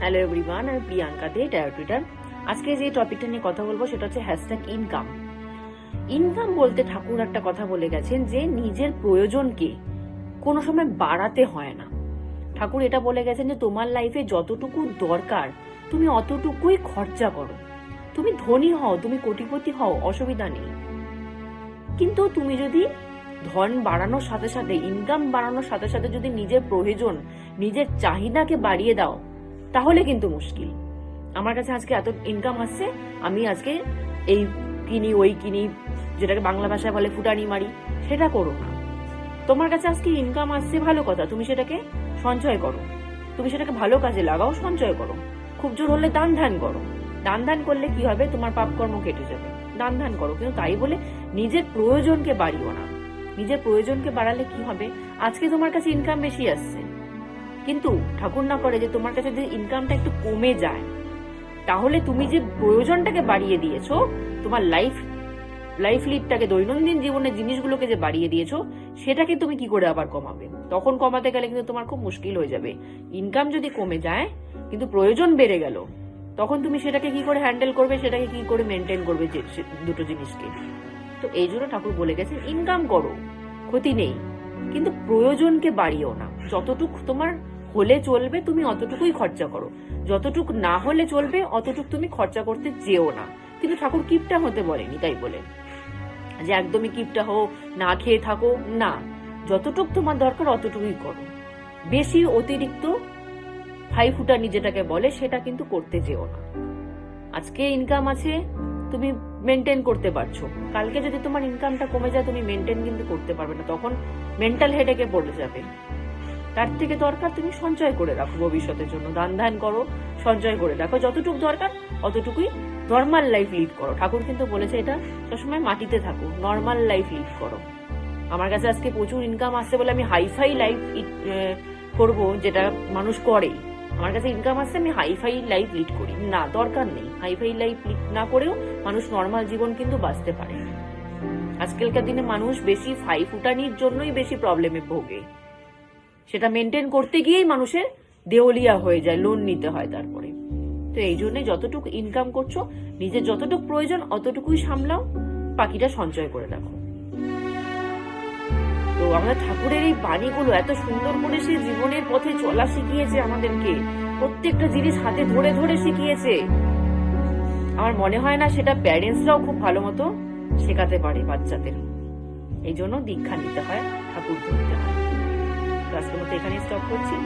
Hello everyone, আমি প্রিয়াঙ্কা দে, taro Twitter. আজকে যে টপিকটা নিয়ে কথা বলবো সেটা হচ্ছে হ্যাশট্যাগ ইনকাম। ইনকাম বলতে ঠাকুর একটা কথা বলে গেছেন যে নিজের প্রয়োজনকে কোনো সময় বাড়াতে হয় না। ঠাকুর এটা বলে গেছেন যে তোমার লাইফে যতটুকু দরকার তুমি অতটুকুই খরচা করো। তুমি ধনী হও, তুমি কোটিপতি হও, অসুবিধা নেই, কিন্তু তুমি যদি ধন বাড়ানোর সাথে সাথে, ইনকাম বাড়ানোর সাথে সাথে যদি নিজের প্রয়োজন, নিজের চাহিদাকে বাড়িয়ে দাও, তাহলে কিন্তু মুশকিল। আমার কাছে আজকে এত ইনকাম আসছে, আমি আজকে এই কিনি ওই কিনি, যেটাকে বাংলা ভাষায় বলে ফুটানি মারি, সেটা করো না। তোমার কাছে আজকে ইনকাম আসছে, ভালো কথা, তুমি সেটাকে সঞ্চয় করো, তুমি সেটাকে ভালো কাজে লাগাও, সঞ্চয় করো। খুব জোর হলে দান ধ্যান করো। দান ধ্যান করলে কি হবে, তোমার পাপ কর্ম কেটে যাবে। দান ধ্যান করো, কিন্তু তাই বলে নিজের প্রয়োজনকে বাড়িও না। নিজের প্রয়োজনকে বাড়ালে কি হবে, আজকে তোমার কাছে ইনকাম বেশি আসছে, কিন্তু ঠাকুর না করে যে তোমার কাছে যদি ইনকামটা একটু কমে যায়, তাহলে তুমি যে প্রয়োজনটাকে বাড়িয়ে দিয়েছো, তোমার লাইফ লিডটাকে, দৈনন্দিন জীবনের জিনিসগুলোকে যে বাড়িয়ে দিয়েছো, সেটাকে তুমি কি করে আবার কমাবে? তখন কমাতে গেলে কিন্তু তোমার খুব মুশকিল হয়ে যাবে। ইনকাম যদি কমে যায় কিন্তু প্রয়োজন বেড়ে গেল, তখন তুমি সেটাকে কি করে হ্যান্ডেল করবে, সেটাকে কি করে মেনটেন করবে দুটো জিনিসকে? তো এই জন্য ঠাকুর বলে গেছে ইনকাম করো, ক্ষতি নেই, কিন্তু প্রয়োজনকে বাড়িও না। যতটুক তোমার হলে চলবে তুমি অতটুকুই খরচা করো, যতটুক না হলে চলবে অতটুক তুমি খরচা করতে যেও না। কিন্তু ঠাকুর কিপটা হতে বলেনি তাই বলে যে একদমই কিপটা হো, না খেয়ে থাকো, না। যতটুক তোমার দরকার অতটুকুই করো, বেশি অতিরিক্ত ফাই ফুটানি যেটাকে বলে সেটা কিন্তু করতে যেও না। আজকে ইনকাম আছে, তুমি মেনটেন করতে পারছো, কালকে যদি তোমার ইনকামটা কমে যায় তুমি মেনটেন কিন্তু করতে পারবে না, তখন মেন্টাল হেডেকে পড়ে যাবে। তার থেকে দরকার তুমি সঞ্চয় করে রাখো ভবিষ্যতের জন্য, দান ধ্যান করো, সঞ্চয় করে রাখো, যতটুকু দরকার অতটুকুই নর্মাল লাইফ লিড করো। ঠাকুর কিন্তু বলেছে এটা সবসময় মাটিতে থাকো, নর্মাল লাইফ লিড করো। আমার কাছে আজকে প্রচুর ইনকাম আসছে বলে আমি হাইফাই লাইফ করব, যেটা মানুষ করে। আমার কাছে ইনকাম আসছে, আমি হাইফাই লাইফ লিড করি না, দরকার নেই। হাইফাই লাইফ লিড না করেও মানুষ নর্মাল জীবন কিন্তু বাঁচতে পারে। আজকালকার দিনে মানুষ বেশি ফাই ফুটানির জন্যই বেশি প্রবলেমে ভোগে, সেটা মেনটেন করতে গিয়েই মানুষের দেউলিয়া হয়ে যায়, লোন নিতে হয় তারপরে। তো এই জন্য যতটুকু ইনকাম করছো, নিজের যতটুকু প্রয়োজন অতটুকুই সামলাও, বাকিটা সঞ্চয় করে রাখো। তো আমাদের ঠাকুরের এই বাণীগুলো এত সুন্দর করে সে জীবনের পথে চলা শিখিয়েছে আমাদেরকে, প্রত্যেকটা জিনিস হাতে ধরে ধরে শিখিয়েছে। আমার মনে হয় না সেটা প্যারেন্টসরাও খুব ভালো মতো শেখাতে পারে বাচ্চাদের। এই জন্য দীক্ষা নিতে হয়, ঠাকুর ধরতে হয়। আজকের মতো এখানে স্টপ করছি।